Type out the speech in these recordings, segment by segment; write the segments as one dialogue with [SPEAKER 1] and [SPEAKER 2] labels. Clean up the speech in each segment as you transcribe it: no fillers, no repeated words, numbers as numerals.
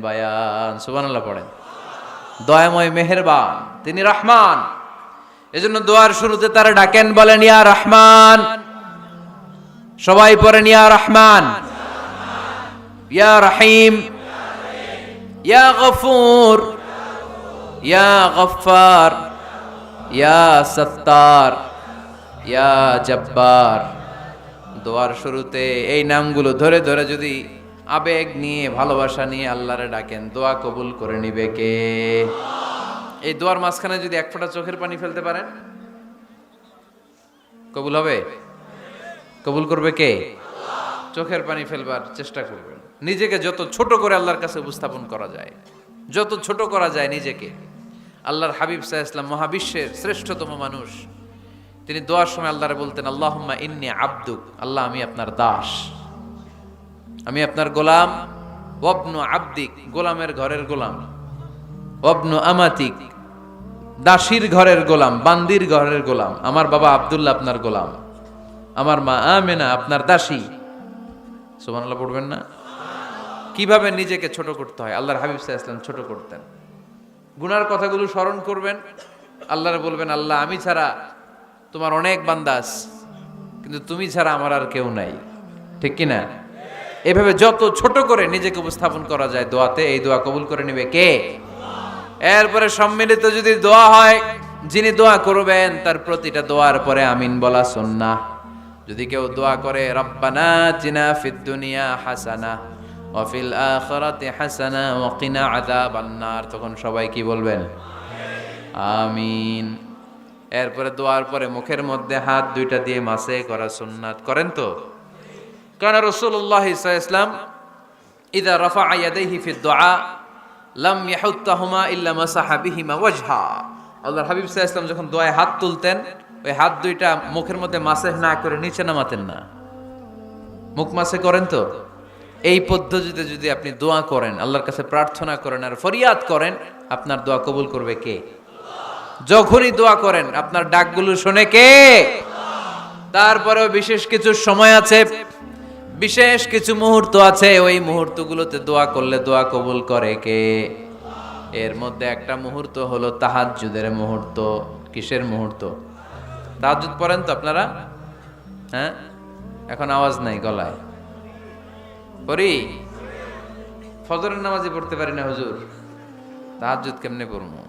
[SPEAKER 1] বায়ান। সুবহানাল্লাহ পড়েন। দয়াময় মেহেরবান, তিনি রহমান। এজন্য দোয়ার শুরুতে তারা ডাকেন, বলেন ইয়া রহমান। সবাই পড়েন ইয়া রহমান, ইয়া রহিম, ইয়া গফুর, ইয়া গফফার, ইয়া সত্তার, ইয়া জব্বার। দোয়ার শুরুতে এই নামগুলো ধরে ধরে যদি আবেগ নিয়ে ভালোবাসা নিয়ে আল্লাহরে ডাকেন, দোয়া কবুল করে নিবে কে? এই দোয়ার মাঝখানে যদি এক ফোঁটা চোখের পানি ফেলতে পারেন, কবুল হবে? কবুল করবে কে? চোখের পানি ফেলবার চেষ্টা করবেন। নিজেকে যত ছোট করে আল্লাহর কাছে উপস্থাপন করা যায়, যত ছোট করা যায় নিজেকে। আল্লাহর হাবিব সাল্লাল্লাহু আলাইহি ওয়াসাল্লাম মহাবিশ্বের শ্রেষ্ঠতম মানুষ, তিনি দোয়ার সময় আল্লাহরে বলতেন, আল্লাহুম্মা ইন্নী আবদুক, আল্লাহ আমি আপনার দাস, আমি আপনার গোলাম। ওয়াবনু আবদিক, গোলামের ঘরের গোলাম। ওয়াবনু আমাতিক, দাসীর ঘরের গোলাম, বান্দির ঘরের গোলাম। আমার বাবা আব্দুল্লাহ আপনার গোলাম, আমার মা আমেনা আপনার দাসী। সুবহানাল্লাহ পড়বেন না? কিভাবে নিজেকে ছোট করতে হয় আল্লাহর হাবিব সাল্লাল্লাহু আলাইহি ওয়াসাল্লাম ছোট করতেন। গুনার কথাগুলো স্মরণ করবেন, আল্লাহরে বলবেন, আল্লাহ আমি ছাড়া তোমার অনেক বান্দাস, কিন্তু তুমি ছাড়া আমার আর কেউ নাই। ঠিক কি না? এভাবে যত ছোট করে নিজেকে উপস্থাপন করা যায় দোয়াতে, এই দোয়া কবুল করে নেবে কে? এরপরে সম্মিলিত যদি দোয়া হয়, যিনি দোয়া করবেন তার প্রতিটা দোয়ার পরে আমিন বলা সুন্নাহ। যদি কেউ দোয়া করে রব্বানা আতিনা ফিদ দুনিয়া হাসানাহ ওয়া ফিল আখিরাতি হাসানাহ ওয়া কিনা আযাবান নার, তখন সবাই কি বলবেন? আমিন। এরপরে দোয়ার পরে মুখের মধ্যে হাত দুইটা দিয়ে মাসে করা সুন্নাত। করেন তো? কারণ রাসূলুল্লাহ সাল্লাল্লাহু আলাইহি ওয়াসাল্লাম ইযা রাফা'a ইয়াদাইহি ফিদ দুআ লাম ইয়াহুত্তাহুমা ইল্লা মাসাহা বিহিমা ওয়াজহা। আল্লাহর হাবিব সাল্লাল্লাহু আলাইহি ওয়াসাল্লাম যখন দোয়ায় হাত তুলতেন, ওই হাত দুইটা মুখের মধ্যে মাসেহ না করে নিচে নামাতেন না। মুখ মাসে করেন তো? এই পদ্ধতিতে যদি আপনি দোয়া করেন, আল্লাহর কাছে প্রার্থনা করেন আর ফরিয়াদ করেন, আপনার দোয়া কবুল করবে কে? যখনই দোয়া করেন আপনার ডাকগুলো শোনে কে? তারপরেও বিশেষ কিছু সময় আছে, বিশেষ কিছু মুহূর্ত আছে, ওই মুহূর্তগুলোতে দোয়া করলে দোয়া কবুল করে কে? এর মধ্যে একটা মুহূর্ত হলো তাহাজ্জুদের মুহূর্ত। কিসের মুহূর্ত? তাহাজ্জুদ পড়েন তো আপনারা? হ্যাঁ, এখন আওয়াজ নাই গলায়। পড়ি? ফজরের নামাজই পড়তে পারি না হুজুর, তাহাজ্জুদ কেমনে পড়বো?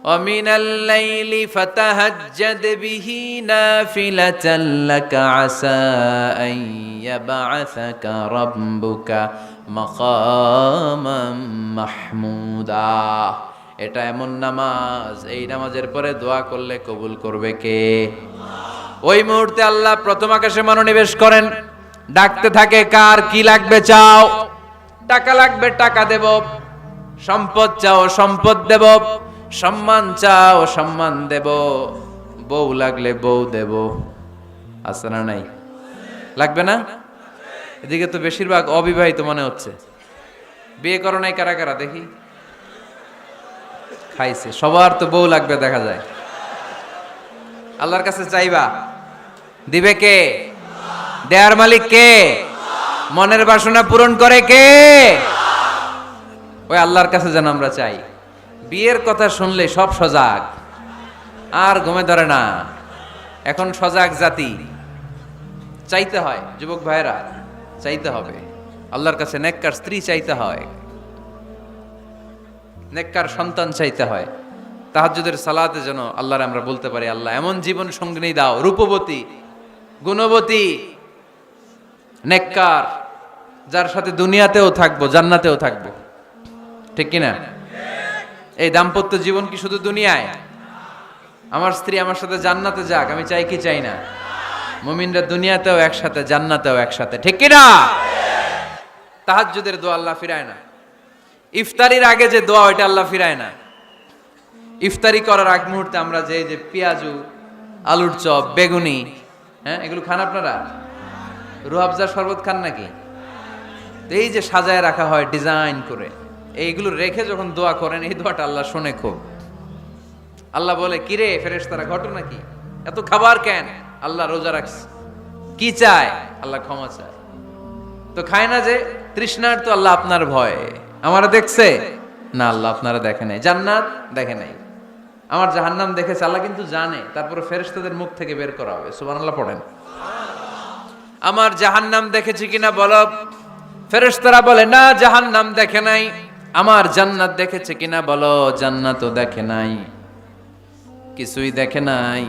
[SPEAKER 1] ومن الليل فتهجد به نافلة لك عسى أن يبعثك ربك مقاما محمودا। এটা এমন নামাজ, এই নামাজের পরে দোয়া করলে কবুল করবে কে? ওই মুহূর্তে আল্লাহ প্রথম আকাশে মনোনিবেশ করেন, ডাকতে থাকে, কার কি লাগবে চাও? টাকা লাগবে টাকা দেব, সম্পদ চাও সম্পদ দেব, সম্মান চাও সম্মান দেব, বউ লাগলে বউ দেব। আছে না নাই? লাগবে না? এদিকে তো বেশিরভাগ অবিবাহিত মনে হচ্ছে। বিয়ে করো নাই কারা কারা দেখি? খাইছে। সবার তো বউ লাগবে দেখা যায়। আল্লাহর কাছে চাইবা, দিবে কে? দেয়ার মালিক কে? মনের বাসনা পূরণ করে কে? ওই আল্লাহর কাছে যেন আমরা চাই। বিয়ের কথা শুনলে সব সজাগ, আর ঘুমে ধরে না। এখন সজাগ জাতি, চাইতে হয়। যুবক ভাইরা চাইতে হবে আল্লাহর কাছে, নেককার স্ত্রী চাইতে হয়, নেককার সন্তান চাইতে হয়। তাহাজ্জুদের সালাতে যেন আল্লাহর আমরা বলতে পারি, আল্লাহ এমন জীবন সঙ্গিনী দাও, রূপবতী, গুণবতী, নেককার, যার সাথে দুনিয়াতেও থাকবো জান্নাতেও থাকবো। ঠিক কিনা? এই দাম্পত্য জীবন কি শুধু দুনিয়ায়? আমার স্ত্রী আমার সাথে জান্নাতে যাক, আমি চাই কি চাই না? মুমিনরা দুনিয়াতেও একসাথে, জান্নাতেও একসাথে। ঠিক কিনা? তাহাজ্জুদের দোয়া আল্লাহ ফিরায় না। ইফতারির আগে যে দোয়া, ওইটা আল্লাহ ফিরায় না। ইফতারি করার আগ মুহূর্তে আমরা যে পেঁয়াজু, আলুর চপ, বেগুনি, হ্যাঁ, এগুলো খান আপনারা? রুহাবজার শরবত খান নাকি? এই যে সাজায় রাখা হয় ডিজাইন করে, এইগুলো রেখে যখন দোয়া করেন, এই দোয়াটা আল্লাহ শুনে খুব। আল্লাহ বলে, কিরে ফেরেশতারা, ঘটনা কি? এত খাবার কেন? আল্লাহ রোজা রাখছে। কি চায়? আল্লাহ ক্ষমা চায়। তো খায় না যে তৃষ্ণার, তো আল্লাহ আপনার ভয়ে আমারা দেখছে না, আল্লাহ আপনারা দেখে নাই। জান্নাত দেখে নাই, আমার জাহান্নাম দেখেছে আল্লাহ কিন্তু জানে। তারপরে ফেরেশতাদের মুখ থেকে বের করা হবে। সুবহানাল্লাহ পড়েন। আমার জাহান্নাম দেখেছি কিনা বলো। ফেরেশতারা বলে না, জাহান্নাম দেখে নাই। আমার জান্নাত দেখেছে কিনা বলো, জান্নাতও দেখে নাই। কিছুই দেখে নাই,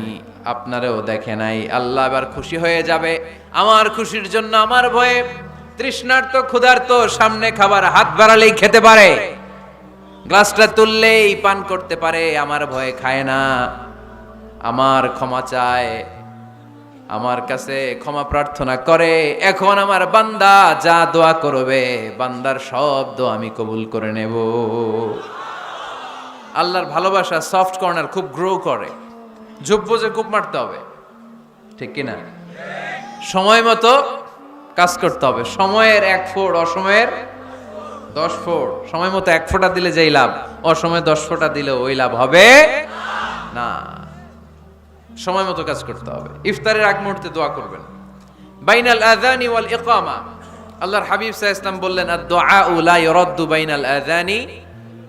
[SPEAKER 1] আপনারেও দেখে নাই। আল্লাহ এবার খুশি হয়ে যাবে। আমার খুশির জন্য আমার ভয়ে তৃষ্ণার্ত ক্ষুধার্ত সামনে খাবার হাত বাড়ালেই খেতে পারে, গ্লাসটা তুললেই পান করতে পারে, আমার ভয়ে খায় না। আমার ক্ষমা চায়, আমার কাছে ক্ষমা প্রার্থনা করে। এখন আমার বান্দা যা দোয়া করবে, বান্দার সব দোয়া আমি কবুল করে নেব। আল্লাহর ভালোবাসা সফট কর্নার খুব গ্রো করে। ঝুপ যে খুব মারতে হবে, ঠিক কিনা? সময় মতো কাজ করতে হবে। সময়ের 1 ফোঁট, অসময়ের 10 ফোঁট। সময় মতো 1 ফোঁটা দিলে যেই লাভ, অসময়ে 10 ফোঁটা দিলে ওই লাভ হবে না। সময় মতো কাজ করতে হবে। ইফতারের আগ মুহূর্তে দোয়া করবেন। বাইনাল আযানি ওয়াল ইকামা, আল্লাহর হাবিব সাল্লাল্লাহু আলাইহি ওয়াসাল্লাম বললেন, আদ-দুআউ লা ইউরাদ্দু বাইনাল আযানি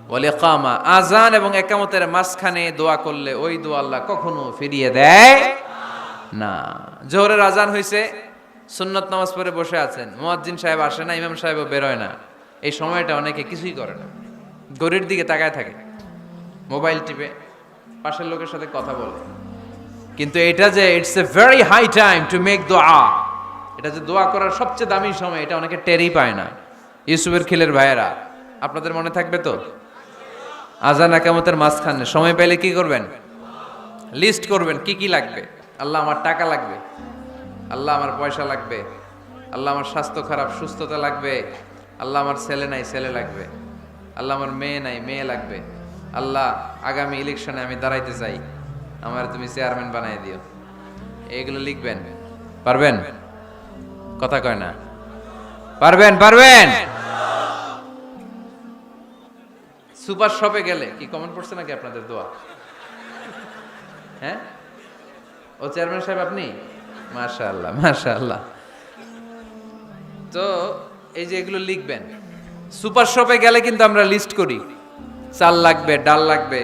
[SPEAKER 1] ওয়াল ইকামা। আযান এবং ইকামতের মাঝখানে দোয়া করলে ওই দোয়া আল্লাহ কখনো ফিরিয়ে দেয় না। জোহরের আযান হইছে, সুন্নত নামাজ পড়ে বসে আছেন, মুয়াজ্জিন সাহেব আসে না, ইমাম সাহেবও বেরোয় না। এই সময়টা অনেকে কিছুই করে না, ঘড়ির দিকে তাকায় থাকে, মোবাইল টিপে, পাশের লোকের সাথে কথা বলে। কিন্তু এটা যে it's a very high time to make দোয়া, এটা যে দোয়া করার সবচেয়ে দামি সময়, এটা অনেকে টেরই পায় না। ইউসুফের খিলের ভাইয়েরা, আপনাদের মনে থাকবে তো? আযান ইকামতের মাঝখানে সময় পেলে কি করবেন? লিস্ট করবেন কি কি লাগবে। আল্লাহ আমার টাকা লাগবে, আল্লাহ আমার পয়সা লাগবে, আল্লাহ আমার স্বাস্থ্য খারাপ সুস্থতা লাগবে, আল্লাহ আমার ছেলে নাই ছেলে লাগবে, আল্লাহ আমার মেয়ে নাই মেয়ে লাগবে, আল্লাহ আগামী ইলেকশনে আমি দাঁড়াইতে চাই, আমার তুমি চেয়ারম্যান বানাই দিও। এইগুলো লিখবেন। পারবেন? কথা কয় না। পারবেন? পারবেন? সুপার শপে গেলে কি কমেন্ট পড়ছে নাকি আপনাদের দোয়া? হ্যাঁ, ও চেয়ারম্যান সাহেব আপনি? মাশাআল্লাহ মাশাআল্লাহ। তো এই যে এগুলো লিখবেন। সুপার শপে গেলে কিন্তু আমরা লিস্ট করি, চাল লাগবে, ডাল লাগবে,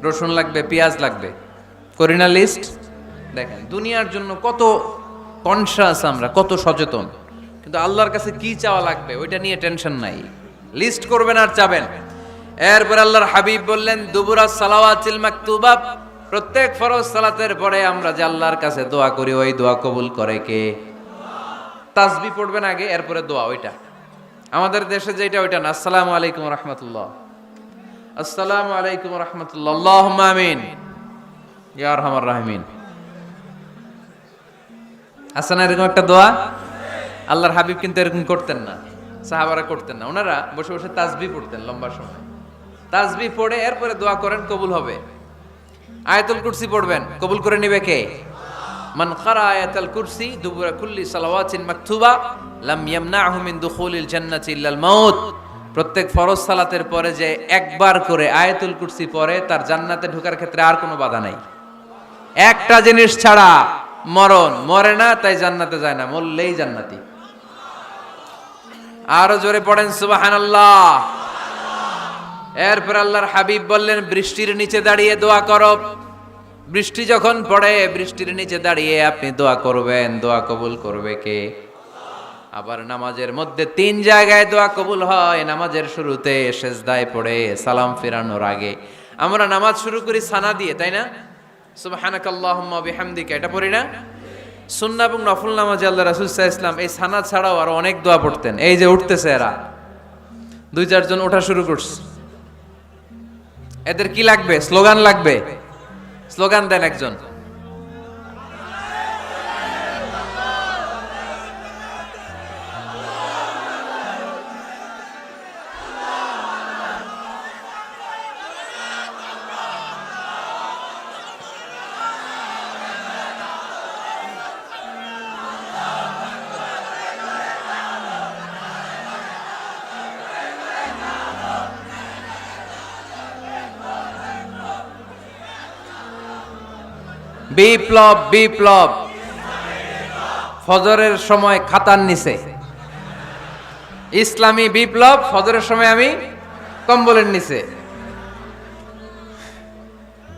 [SPEAKER 1] রসুন লাগবে, পেঁয়াজ লাগবে, করি না লিস্ট? দেখেন দুনিয়ার জন্য কত কনসাস আমরা, কত সচেতন, কিন্তু আল্লাহর কাছে কি চাওয়া লাগবে ওইটা নিয়ে টেনশন নাই। লিস্ট করবেন আর চাবেন। এরপর আল্লাহর হাবিব বললেন, দুবুরাস সালাওয়াতিল মাকতুবা, প্রত্যেক ফরজ সালাতের পরে আমরা যে আল্লাহর কাছে দোয়া করি, ওই দোয়া কবুল করে কে? তাসবিহ পড়বেন আগে, এরপরে দোয়া। ওইটা আমাদের দেশে যেটা, ওইটা না। আসসালামু আলাইকুম রাহমাতুল্লাহ, আসসালামু আলাইকুম রাহমাতুল্লাহ, আল্লাহুম্মা আমিন ইয়া আরহামার রাহিমিন। আছে না এরকম একটা দোয়া? আল্লাহর হাবিব কিন্তু এরকম করতেন না, সাহাবারা করতেন না। ওনারা বসে বসে তাসবিহ পড়তেন লম্বা সময়। তাসবিহ পড়ে এরপরে দোয়া করেন, কবুল হবে। আয়াতুল কুরসি পড়বেন, কবুল করে নিবে কে? মান ক্বারা আয়াতুল কুরসি দুবুরা কুল্লি সালাওয়াতিন মাকতুবা লাম ইয়ামনাহু মিন দুখুলিল জান্নাতি ইল্লাল মাউত। প্রত্যেক ফরজ সালাতের পরে যে একবার করে আয়াতুল কুরসি পড়ে, তার জান্নাতে ঢোকার ক্ষেত্রে আর কোনো বাধা নাই। একটা জিনিস ছাড়া, মরণ। মরে না তাই জান্নাতে যায় না, মরলেই জান্নাতি। আরো জোরে পড়েন সুবহানাল্লাহ। এরপর আল্লাহর হাবিব বললেন, বৃষ্টির নিচে দাঁড়িয়ে দোয়া করো। বৃষ্টি যখন পড়ে, বৃষ্টির নিচে দাঁড়িয়ে আপনি দোয়া করবেন, দোয়া কবুল করবে কে? আবার নামাজের মধ্যে 3 জায়গায় দোয়া কবুল হয়। নামাজের শুরুতে, সেজদায় পড়ে, সালাম ফেরানোর আগে। আমরা নামাজ শুরু করি সানা দিয়ে, তাই না? সুবহানাকাল্লাহুম্মা বিহামদিকা, এটা পড়ি না? সুন্নাহ এবং নফল নামাজে আল্লাহ রাসূল সাল্লাল্লাহু আলাইহি ওয়াসাল্লাম এই সানা ছাড়াও আরো অনেক দোয়া পড়তেন। এই যে উঠতেছে এরা, 2-4 জন ওঠা শুরু করছে, এদের কি লাগবে? স্লোগান লাগবে। স্লোগান দেন একজন। বিপ্লব বিপ্লব, ফজরের সময় খাতার নিচে, ইসলামী বিপ্লব, ফজরের সময় আমি কম্বলের নিচে।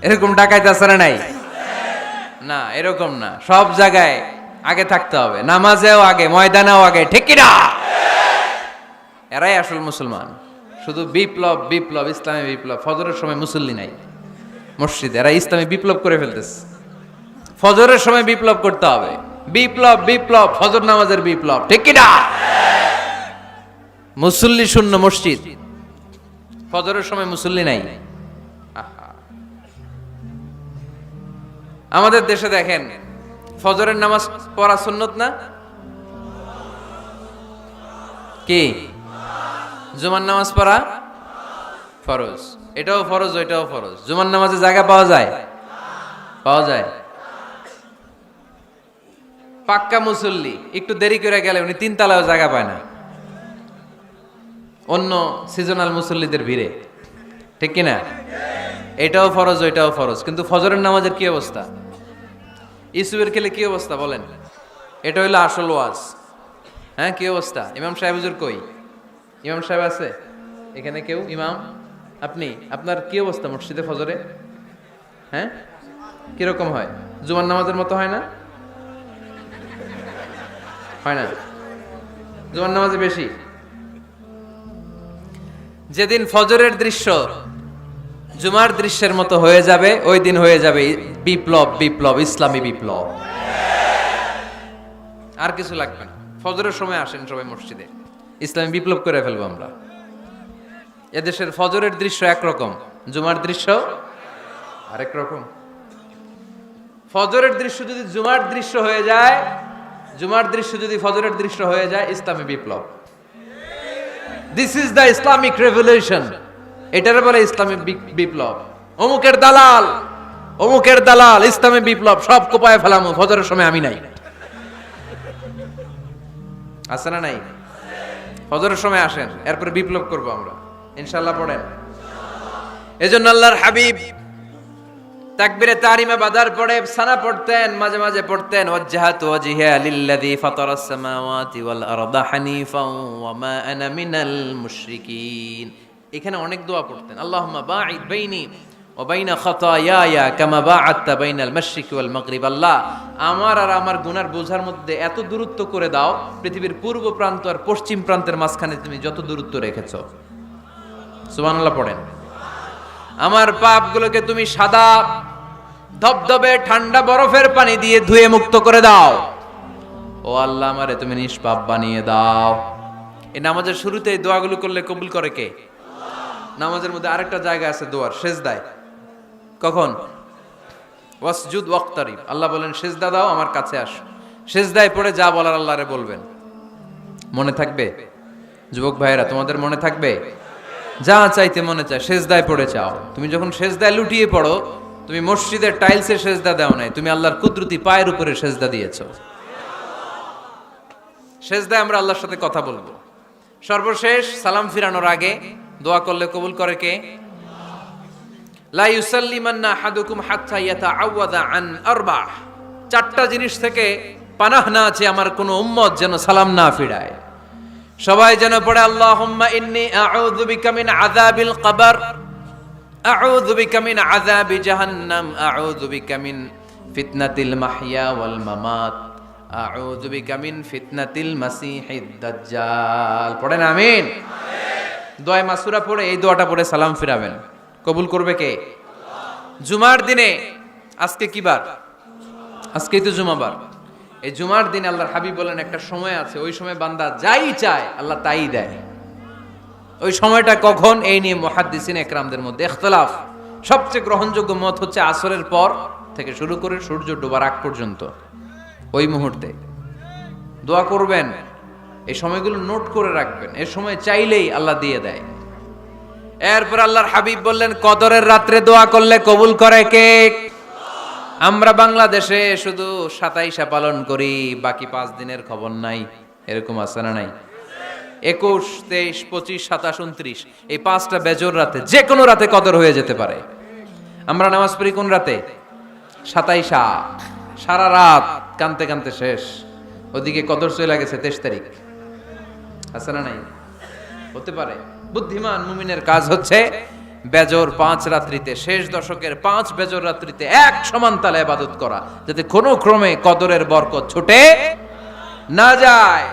[SPEAKER 1] এরকম ডাকাইতে আছে না নাই? না, এরকম না, সব জায়গায় আগে থাকতে হবে, নামাজেও আগে, ময়দানেও আগে, ঠিক কি না? এরাই আসল মুসলমান। শুধু বিপ্লব বিপ্লব, ইসলামী বিপ্লব, ফজরের সময় মুসল্লি নাই মসজিদে। এরা ইসলামী বিপ্লব করে ফেলতেছে। ফজরের সময় বিপ্লব করতে হবে, বিপ্লব বিপ্লব, ফজর নামাজের বিপ্লব, ঠিক কি না? মুসল্লি শূন্য মসজিদ, ফজরের সময় মুসল্লি নাই। আমাদের দেশে দেখেন, ফজরের নামাজ পড়া সুন্নত না কি? জুমার নামাজ পড়া ফরজ, এটাও ফরজ ওইটাও ফরজ। জুমার নামাজে জায়গা পাওয়া যায়? পাওয়া যায়। পাক্কা মুসল্লি একটু দেরি করে গেলে উনি 3 তলায়ও জায়গা পায় না, অন্য সিজনাল মুসল্লিদের ভিড়ে, ঠিক কিনা? এটাও ফরজ ওইটাও ফরজ। কিন্তু ফজরের নামাজের কি অবস্থা? ইসুবের খেলে কি অবস্থা বলেন? এটা হইলো আসল ওয়াজ। হ্যাঁ, কি অবস্থা? ইমাম সাহেব হুজুর কই? ইমাম সাহেব আছে এখানে কেউ? ইমাম আপনি, আপনার কি অবস্থা মসজিদে ফজরে? হ্যাঁ, কিরকম হয়? জুমার নামাজের মতো হয় না? হয় না? জুমার নামাজে বেশি। যেদিন ফজরের দৃশ্য জুমার দৃশ্যের মতো হয়ে যাবে, ওই দিন হয়ে যাবে বিপ্লব বিপ্লব, ইসলামী বিপ্লব। আর কিছু লাগবে না। ফজরের সময় আসেন সবাই মসজিদে, ইসলামী বিপ্লব করে ফেলবো আমরা। এদেশের ফজরের দৃশ্য একরকম, জুমার দৃশ্য আরেক রকম। ফজরের দৃশ্য যদি জুমার দৃশ্য হয়ে যায়, জুমার দৃশ্য যদি ফজরের দৃশ্য হয়ে যায়, ইসলামী বিপ্লব। This is the Islamic revolution. এটার বলে ইসলামী বিপ্লব। অমুকের দালাল, অমুকের দালাল, ইসলামী বিপ্লব সব কোপায় ফেলামু, ফজরের সময় আমি নাই। আছে না নাই? ফজরের সময় আসেন, এরপরে বিপ্লব করব আমরা ইনশাআল্লাহ। পড়েন। এজন্য আল্লাহর হাবিব তাকবীরে তাহরিমা বাদার পড়ে সানা পড়তেন, মাঝে মাঝে পড়তেন ওয়াজহাতু ওয়াজহিয়া লিল্লাযী ফাতারাস সামাওয়াতি ওয়াল আরদা হানিফাও ওয়া মা আনা মিনাল মুশরিকিন। এখানে অনেক দোয়া পড়তেন। আল্লাহুম্মা বাঈদ বাইনি ওয়া বাইনা খাতায়ায়া কামা বাআদতা বাইনাল মাশরিকি ওয়াল মাগরিব। আল্লাহ, আমার আর আমার গুনার বোঝার মধ্যে এত দূরত্ব করে দাও, পৃথিবীর পূর্ব প্রান্ত আর পশ্চিম প্রান্তের মাঝখানে তুমি যত দূরত্ব রেখেছো। সুবহানাল্লাহ পড়েন। আমার পাপগুলোকে তুমি সাদা ধবধবে ঠান্ডা বরফের পানি দিয়ে ধুয়ে মুক্ত করে দাও। ও আল্লাহ, আমারে তুমি নিষ্পাপ বানিয়ে দাও। এই নামাজের শুরুতে এই দোয়াগুলো করলে কবুল করে কে? নামাজের মধ্যে আরেকটা জায়গা আছে দোয়ার, সেজদায়। কখন? ওয়াসজুদ ওয়াক্তারিব। আল্লাহ বলেন সেজদা দাও, আমার কাছে আসো। সেজদায় পড়ে যা বলার আল্লাহরে বলবেন। মনে থাকবে? যুবক ভাইয়েরা, তোমাদের মনে থাকবে? যা চাইতে মনে চায় সেজদায় পড়ে চাও। তুমি যখন সেজদায় লুটিয়ে পড়ো, তুমি মসজিদের টাইলসে সেজদা দাও নাই, তুমি আল্লাহর কুদরতি পায়ের উপরে সেজদা দিয়েছো। সেজদায় আমরা আল্লাহর সাথে কথা বলবো। সর্বশেষ সালাম ফিরানোর আগে দোয়া করলে কবুল করে কে? লা ইউসাল্লিমান্না আহাদুকুম হাত্তা ইয়াতাআওয়াযা আন আরবা'। 4টা জিনিস থেকে পানাহ না আছে আমার কোন উম্মত যেন সালাম না ফিরায়। সবাই যেন পড়ে আল্লাহুম্মা ইন্নী আউযু বিকা মিন আযাবিল কবর, আউযু বিকা মিন আযাবি জাহান্নাম, আউযু বিকা মিন ফিতনাতিল মাহইয়া ওয়াল মামাত, আউযু বিকা মিন ফিতনাতিল মাসিহিদ দাজ্জাল। পড়েন আমিন। দোয়া মাসুরা পড়ে এই দোয়াটা পড়ে সালাম ফিরাবেন। কবুল করবে কে? জুমার দিনে, আজকে কি বার? আজকেই তো জুমাবার। এই জুমার দিনে আল্লাহর হাবিব বলেন একটা সময় আছে, ওই সময় বান্দা যাই চায় আল্লাহ তাই দেয়। ওই সময়টা কখন? এই নিয়ে মুহাদ্দিসিন একরামদের মধ্যে ইখতিলাফ। সবচেয়ে গ্রহণযোগ্য মত হচ্ছে আসরের পর থেকে শুরু করে সূর্য ডোবার আগ পর্যন্ত, ওই মুহূর্তে দোয়া করবেন। এই সময়গুলো নোট করে রাখবেন, এই সময় চাইলেই আল্লাহ দিয়ে দেয়। এরপর আল্লাহর হাবিব বললেন কদরের রাত্রে দোয়া করলে কবুল করে কে? আমরা বাংলাদেশে শুধু 27 পালন করি, বাকি 5 দিনের খবর নাই। এরকম আছে না নাই? 21, 23, 25, 27, 29 এই 5টা বেজোর রাতে, যে কোনো রাতে কদর হয়ে যেতে পারে। আমরা নামাজ পড়ি কোন রাতে? 27। সারা রাত কানতে কানতে শেষ, ওদিকে কদর চলে গেছে 23 তারিখ। আছে না নাই? হতে পারে। বুদ্ধিমান মুমিনের কাজ হচ্ছে বেজর 5 রাত্রিতে, শেষ দশকের 5 বেজর রাত্রিতে এক সমান তালে ইবাদত করা, যাতে কোনো ক্রমে কদরের বরকত ছুটে না যায়।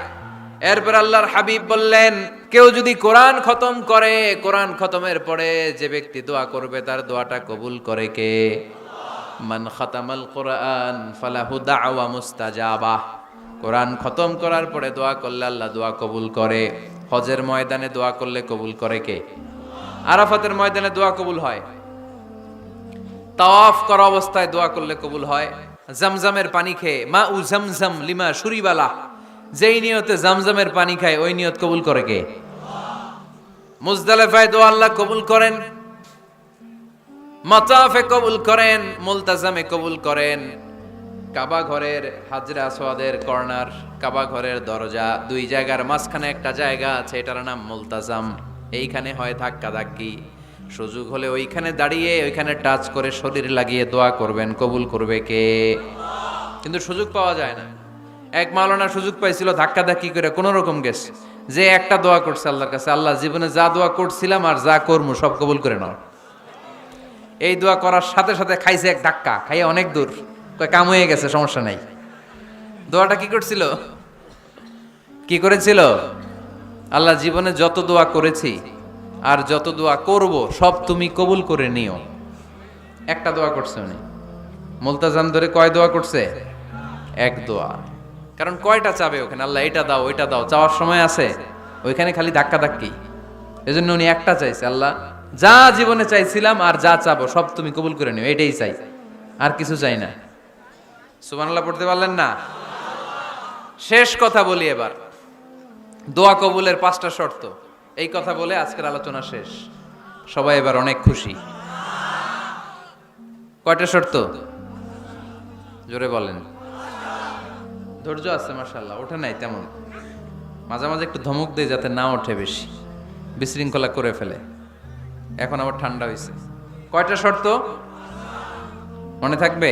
[SPEAKER 1] এরপর আল্লাহর হাবিব বললেন, কেউ যদি কোরআন খতম করে, কোরআন খতমের পরে যে ব্যক্তি দোয়া করবে তার দোয়াটা কবুল করে কে? মান খাতামাল কোরআন ফালাহু দাওয়া মুস্তাজাবা। কোরআন খতম করার পরে দোয়া করলে আল্লাহ দোয়া কবুল করে। হজের ময়দানে দোয়া করলে কবুল করে কে? আরাফাতের ময়দানে দোয়া কবুল হয়। তাওয়াফ করা অবস্থায় দোয়া করলে কবুল হয়। জামজামের পানি খেয়ে, মা উ জামজাম লিমা শুরিবালা, যেই নিয়তে জামজামের পানি খায় ওই নিয়ত কবুল করে কে? মুজদালিফায় দোয়া আল্লাহ কবুল করেন, মাতাফে কবুল করেন, মুলতাজামে কবুল করেন। কাবা ঘরের হাজরে আসওয়াদের কর্নার, কাবা ঘরের দরজা, দুই জায়গার মাঝখানে একটা জায়গা আছে, এটার নাম মুলতাজাম। এইখানে হয় ধাক্কা ধাক্কি, সুযোগ হলে ওইখানে দাঁড়িয়ে ওইখানে টাচ করে শরীর লাগিয়ে দোয়া করবেন, কবুল করবে কে? কিন্তু সুযোগ পাওয়া যায় না। এক মাওলানা সুযোগ পাইছিল, ধাক্কা ধাক্কি করে কোন রকম গেছে, যে একটা দোয়া করছে আল্লাহর কাছে, আল্লাহ জীবনে যা দোয়া করছিলাম আর যা করবো সব কবুল করে নাও। এই দোয়া করার সাথে সাথে খাইছে এক ধাক্কা, খাইয়ে অনেক দূর, কাম হয়ে গেছে, সমস্যা নাই। দোয়াটা কি করছিল? কি করেছিল? আল্লাহ জীবনে যত দোয়া করেছি আর যত দোয়া করব সব তুমি কবুল করে নিও। একটা দোয়া করছে উনি, মুলতাজাম ধরে কয় দোয়া করছে? এক দোয়া। কারণ কয়টা চাবে ওখানে? আল্লাহ এটা দাও ওইটা দাও, চাওয়ার সময় আছে? ওইখানে খালি ধাক্কা ধাক্কি। এজন্য উনি একটা চাইছে, আল্লাহ যা জীবনে চাইছিলাম আর যা চাবো সব তুমি কবুল করে নিও, এটাই চাই, আর কিছু চাই না। সুবহানাল্লাহ পড়তে পারলেন না? শেষ কথা বলি এবার, দোয়া কবুলের 5টা শর্ত। এই কথা বলে আজকের আলোচনা শেষ। সবাই এবার অনেক খুশি। কয়টা শর্ত? জোরে বলেন। ধৈর্য আছে মাশাআল্লাহ, ওঠে নাই তেমন, মাঝে মাঝে একটু ধমক দেয় যাতে না ওঠে, বেশি বিশৃঙ্খলা করে ফেলে। এখন আবার ঠান্ডা হয়েছে। কয়টা শর্ত মনে থাকবে?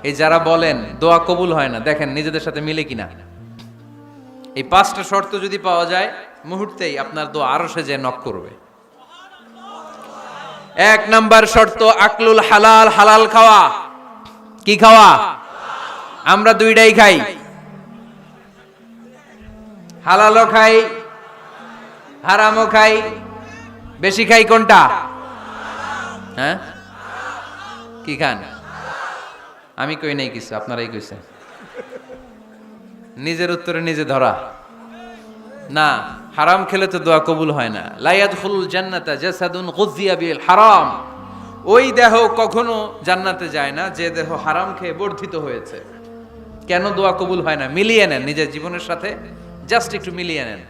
[SPEAKER 1] এই যারা বলেন দোয়া কবুল হয় না, দেখেন নিজেদের সাথে মিলে কিনা। এই 5টা শর্ত যদি পাওয়া যায়, মুহূর্তেই আপনার দোয়া আরশে যে নক করবে। 1 নাম্বার শর্ত আকলুল হালাল, হালাল খাওয়া। কি খাওয়া? আমরা দুইটাই খাই, হালালও খাই হারামও খাই। বেশি খাই কোনটা? হ্যাঁ, কি খান? আমি কই নাই কিছু, আপনারাই কইছেন। নিজের উত্তরে নিজে ধরা না। হারাম খেলে তো দোয়া কবুল হয় না। লা ইয়াদখুলুল জান্নাতা জাসাদুন গুযিয়া বিল হারাম। ওই দেহ কখনো জান্নাতে যায় না যে দেহ হারাম খেয়ে বর্ধিত হয়েছে। কেন দোয়া কবুল হয় না? মিলিয়ে নেন নিজের জীবনের সাথে, জাস্ট একটু মিলিয়ে নেন,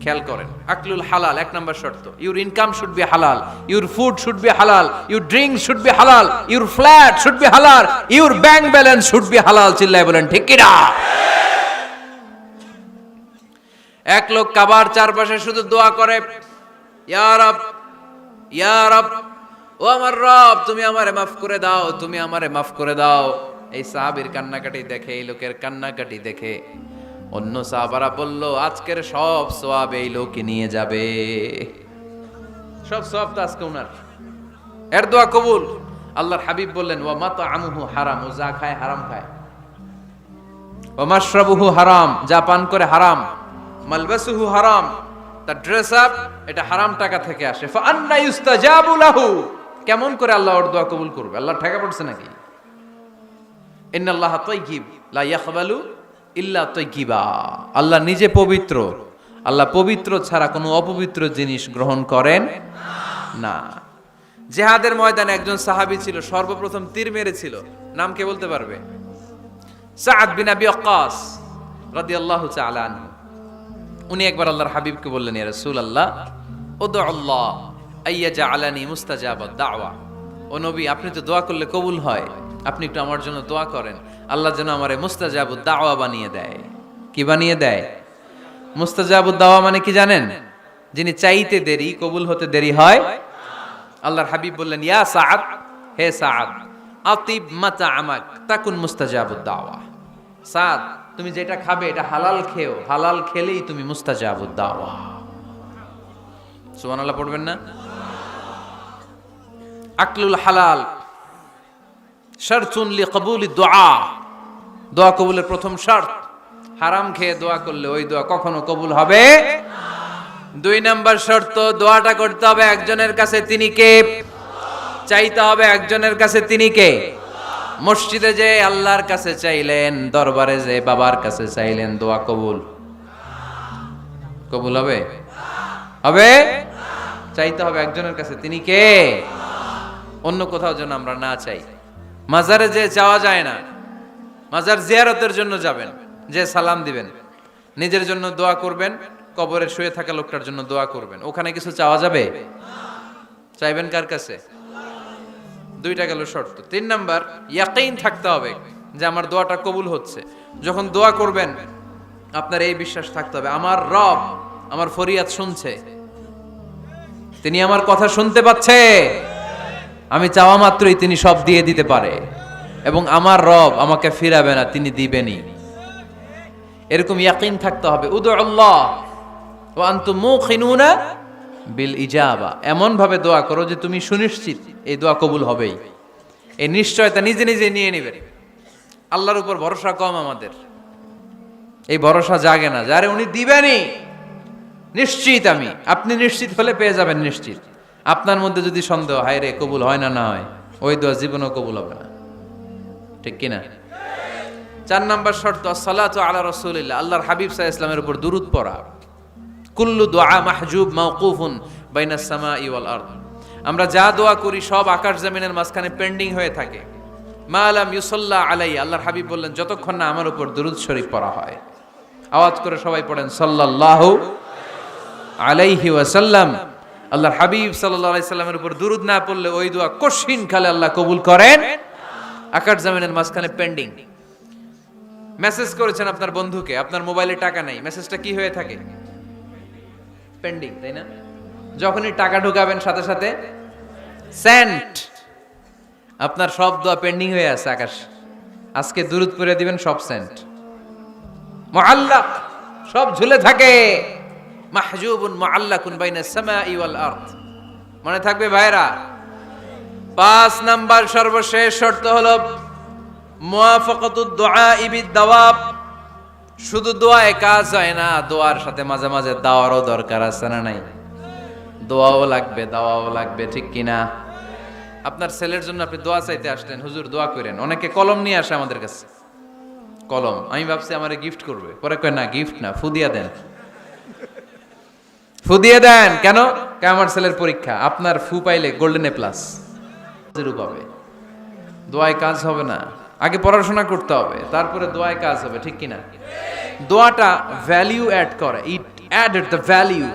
[SPEAKER 1] খেয়াল করেন। আকলুল হালাল 1 নাম্বার শর্ত। ইউর ইনকাম শুড বি হালাল, ইউর ফুড শুড বি হালাল, ইউর ড্রিঙ্ক শুড বি হালাল, ইউর ফ্ল্যাট শুড বি হালাল, your bank balance should be হালাল। চিল্লায় বলেন ঠিক কি না? এক লোক কাবার চারপাশে শুধু দোয়া করে, ইয়া রব, ইয়া রব, ও আমার রব, তুমি আমারে মাফ করে দাও, তুমি আমারে মাফ করে দাও। এই সাহাবীর কান্নাকাটি দেখে, এই লোকের কান্নাকাটি দেখে অন্য সাহাবারা বলল, আজকের সব সওয়াব এই লোকই নিয়ে যাবে, সব সওয়াব তো আজকে উনার। এর দোয়া কবুল। আল্লাহর হাবিব বললেন, ওয়া মাতআমুহু হারাম, ও যা খায় হারাম খায়। ওয়া মাশরাবুহু হারাম, যা পান করে হারাম। মালবাসুহু হারাম, তার ড্রেস আপ এটা হারাম টাকা থেকে আসে। ফা আন্না ইউস্তাজাবু লাহু, কেমন করে আল্লাহ ওর দোয়া কবুল করবে? আল্লাহ ঠেকা পড়ছে নাকি? ইন্নাল্লাহা তাইয়্যিব লা ইয়াকবালু ইল্লা তাইয়্যিবা। আল্লাহ নিজে পবিত্র, আল্লাহ পবিত্র ছাড়া কোনো অপবিত্র জিনিস গ্রহণ করেন না। জিহাদের ময়দানে একজন সাহাবী ছিল, সর্বপ্রথম তীর মেরেছিল। নাম কে বলতে পারবে? সাআদ বিন আবি ওয়াক্কাস রাদিয়াল্লাহু তাআলা আনহু। উনি একবার আল্লাহর হাবিবকে বললেন, ইয়া রাসূলুল্লাহ, উদউ আল্লাহ আইয়াজআলানি মুস্তাজাবাদ দাওয়া। ও নবী, আপনি তো দোয়া করলে কবুল হয়, আপনি একটু আমার জন্য দোয়া করেন, আল্লাহ যেন আমারে মুস্তাজাবুদ দাওয়া বানিয়ে দেয়। কি বানিয়ে দেয়? মুস্তাজাবুদ দাওয়া মানে কি জানেন? যিনি চাইতে দেরি, কবুল হতে দেরি হয়। আল্লাহর হাবিব বললেন, ইয়া সাআদ, হে সাআদ, আতিব মাতআমাক তাকুন মুস্তাজাবুদ দাওয়া। সাআদ, তুমি যেটা খাবে এটা হালাল খেও, হালাল খেলেই তুমি মুস্তাজাবুদ দাওয়া। সুবহানাল্লাহ পড়বেন না? আকলুল হালাল শারতুন লিকবুলি দুআ, দোয়া কবুলের প্রথম শর্ত। হারাম খেয়ে দোয়া করলে ওই দোয়া কখনো কবুল হবে। 2 নাম্বার শর্ত, দোয়াটা করতে হবে একজনের কাছে, তিনি কে? চাইতে হবে একজনের কাছে, তিনি কে? মসজিদে যে আল্লাহর কাছে চাইলেন, দরবারে যে বাবার কাছে চাইলেন, দোয়া কবুল কবুল হবে? হবে? চাইতে হবে একজনের কাছে, তিনি কে? অন্য কোথাও যেন আমরা না চাই। মাজারে যে চাওয়া যায় না, মাজার জিয়ারতের জন্য যাবেন, যে সালাম দিবেন, নিজের জন্য দোয়া করবেন, কবরে শুয়ে থাকা লোকটার জন্য দোয়া করবেন, ওখানে কিছু চাওয়া যাবে? চাইবেন কার কাছে? 2টা গেল শর্ত। 3 নাম্বার, ইয়াকিন থাকতে হবে যে আমার দোয়াটা কবুল হচ্ছে। যখন দোয়া করবেন আপনার এই বিশ্বাস থাকতে হবে, আমার রব আমার ফরিয়াদ শুনছে, তিনি আমার কথা শুনতে পাচ্ছে, আমি চাওয়া মাত্রই তিনি সব দিয়ে দিতে পারে, এবং আমার রব আমাকে ফিরাবে না, তিনি দিবেনই। এরকম ইয়াকিন থাকতে হবে। উদু আল্লাহ ওয়া আনতুম মুকিনুনা বিল ইজাবা, এমন ভাবে দোয়া করো যে তুমি সুনিশ্চিত এই দোয়া কবুল হবেই। এই নিশ্চয়তা নিজে নিজে নিয়ে নেবেন। আল্লাহর উপর ভরসা কম আমাদের, এই ভরসা জাগে না যারে উনি দিবেনই, নিশ্চিত আমি। আপনি নিশ্চিত হলে পেয়ে যাবেন নিশ্চিত। আপনার মধ্যে যদি সন্দেহ, হায় রে কবুল হয় না, না হয়, ওই দোয়া জীবনেও কবুল হবে না। ঠিক কিনা? 4 নাম্বার শর্ত, আসসালাতু আলা রাসূলিল্লাহ, আল্লাহর হাবিব সাল্লাল্লাহু আলাইহি ওয়াসাল্লামের উপর দুরূদ পড়া। কুল্লু দুআ মাহজুব মাওকুফুন বাইনাস সামাই ওয়াল আরদ, আমরা যা দোয়া করি সব আকাশ জমিনের মাঝখানে পেন্ডিং হয়ে থাকে। মা লাম ইউসাল্লা আলাইহি, আল্লাহর হাবিব বললেন যতক্ষণ না আমার উপর দুরূদ শরীফ পড়া হয়। আওয়াজ করে সবাই পড়েন সাল্লাল্লাহু আলাইহি ওয়াসাল্লাম। আল্লাহর হাবিব সাল্লাল্লাহু আলাইহি সাল্লামের উপর দুরূদ না পড়লে ওই দোয়া কঠিন কালে আল্লাহ কবুল করেন, আকাশ জমিনের মাঝখানে পেন্ডিং। মেসেজ করেছেন আপনার বন্ধুকে, আপনার মোবাইলে টাকা নাই, মেসেজটা কি হয়ে থাকে? পেন্ডিং, তাই না? যখনই টাকা ঢোকাবেন সাথে সাথে সেন্ট, আপনার সব দোয়া পেন্ডিং হয়ে আছে আকাশ। আজকে দুরূদ পড়ে দিবেন, সব সেন্ট, মুআল্লাক, সব ঝুলে থাকে। মাহজুবুন মুআল্লাকুন বাইনাস সামাই ওয়াল আরদ, মনে থাকবে ভাইরা? 5 নাম্বার সর্বশেষ শর্ত হলো মুওয়াফাকাতুদ দুআ বিদ দাওয়াব, শুধু দোয়ায় কাজ হয় না, দোয়ার সাথে মাঝে মাঝে দাওয়ারও দরকার আছে না নাই? দোয়াও লাগবে, দাওয়াও লাগবে, ঠিক কিনা? আপনার ছেলের জন্য আপনি দোয়া চাইতে আসলেন, হুজুর দোয়া করেন। অনেকে কলম নিয়ে আসে আমাদের কাছে, কলম। আমি ভাবছি আমারে গিফট করবে, পরে কয় না, গিফট না, ফু দিয়া দেন, ফু দিয়ে দেন। কেন? আমার ছেলের পরীক্ষা, আপনার ফু পাইলে গোল্ডেন এ প্লাস পাবে। দোয়ায় কাজ হবে না, আগে পড়াশোনা করতে হবে, তারপরে দোয়ায় কাজ হবে, ঠিক কিনা? দোয়াটা ভ্যালিউ অ্যাড করে, ইট অ্যাডেড দ্য ভ্যালিউ।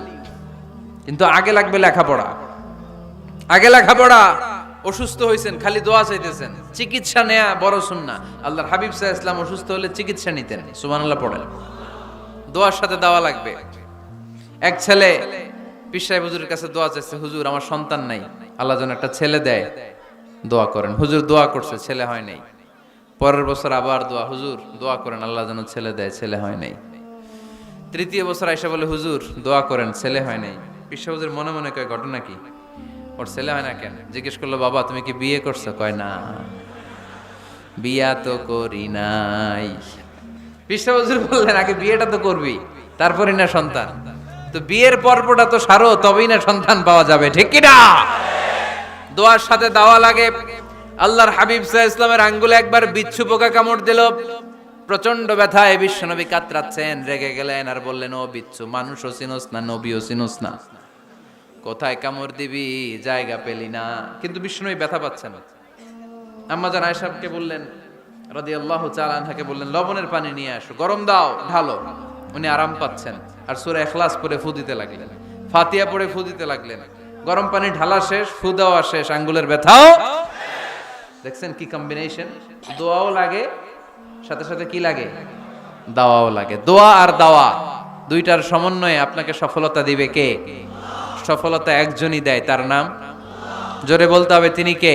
[SPEAKER 1] কিন্তু আগে লাগবে লেখাপড়া, আগে লেখাপড়া। অসুস্থ হয়েছেন, খালি দোয়া চাইতেছেন, চিকিৎসা নেয়া বড় সুন্নাহ। আল্লাহর হাবিব সাল্লাল্লাহু আলাইহি ওয়াসাল্লাম অসুস্থ হলে চিকিৎসা নিতেন, সুবহানাল্লাহ পড়েন। দোয়ার সাথে দাওয়া লাগবে। এক ছেলে পীর সাহেব হুজুরের কাছে দোয়া চাইছে, হুজুর আমার সন্তান নাই, আল্লাহ যেন একটা ছেলে দেয়, দোয়া করেন। হুজুর দোয়া করছে, ছেলে হয় নাই। পরের বছর আবার দোয়া, হুজুর দোয়া করেন আল্লাহ যেন ছেলে দেয়, ছেলে হয় নাই। 3য় বছর আইসা বলে, হুজুর দোয়া করেন, ছেলে হয় নাই। পীর সাহেব হুজুর মনে মনে কয়, ঘটনা কি? ওর ছেলে হয় না কেন? জিজ্ঞেস করলো, বাবা তুমি কি বিয়ে করছো? কয় না, বিয়া তো করি নাই। পীর সাহেব হুজুর বললেন, আগে বিয়েটা তো করবি, তারপরই না সন্তান। তো বিয়ের পর্বটা তো সারো, তবেই না সন্তান পাওয়া যাবে, ঠিক কি না? দোয়ার সাথে দাওয়া লাগে। আল্লাহর হাবিব সাল্লাল্লাহু আলাইহি ওয়াসাল্লামের আঙ্গুলে একবার বিচ্ছু পোকা কামড় দিল, প্রচন্ড ব্যথায় বিশ্বনবী কাতরাচ্ছেন, রেগে গেলেন আর বললেন, ও বিচ্ছু, মানুষও চিনোস না, নবীও চিনোস না, কোথায় কামড় দিবি, জায়গা পেলি না। কিন্তু বিশ্বনবী ব্যথা পাচ্ছেন। আম্মা জান আয়েশাকে বললেন রাদিয়াল্লাহু তাআলা আনহাকে বললেন, লবণের পানি নিয়ে আসো, গরম দাও, ঢালো। উনি আরাম পাচ্ছেন, আর সূরা ইখলাস পড়ে ফু দিতে লাগলেন, ফাতিহা পড়ে ফু দিতে লাগলেন। গরম পানি ঢালা শেষ, ফু দেওয়া শেষ, আঙ্গুলের ব্যথাও। দেখছেন কি কম্বিনেশন? দোয়াও লাগে, সাথে সাথে কি লাগে? দাওয়াও লাগে। দোয়া আর দাওয়া দুইটার সমন্বয়ে আপনাকে সফলতা দিবে কে? সফলতা একজনই দেয়, তার নাম জোরে বলতে হবে, তিনি কে?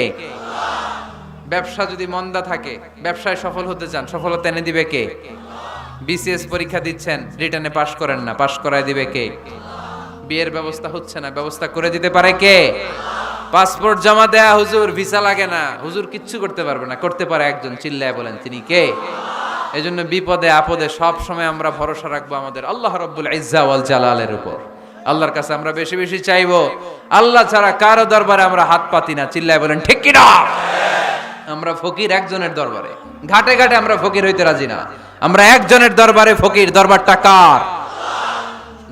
[SPEAKER 1] ব্যবসা যদি মন্দা থাকে, ব্যবসায় সফল হতে চান, সফলতা এনে দিবে কে? বিসিএস পরীক্ষা দিচ্ছেন, রিটেনে পাশ করেন না, পাশ করায় দিবে কে? বিয়ের ব্যবস্থা হচ্ছে না, ব্যবস্থা করে দিতে পারে কে? পাসপোর্ট জমা দেয়া হুজুর, ভিসা লাগে না, হুজুর কিচ্ছু করতে পারবে না, করতে পারে একজন, চিল্লায় বলেন তিনি কে? এজন্য বিপদে আপদে সব সময় আমরা ভরসা রাখবো আমাদের আল্লাহ রাব্বুল ইজ্জা ওয়াল জালালের উপর। আল্লাহর কাছে আমরা বেশি বেশি চাইবো, আল্লাহ ছাড়া কারো দরবারে আমরা হাত পাতি না, চিল্লায় বলেন ঠিক কি না? আমরা ফকির একজনের দরবারে, ঘাটে ঘাটে আমরা ফকির হইতে রাজি না, আমরা একজনের দরবারে ফকির। দরবারটা কার?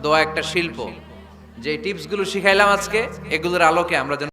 [SPEAKER 1] দোয়া একটা শিল্প, যে টিপস গুলো শিখাইলাম আজকে, এগুলোর আলোকে আমরা যেন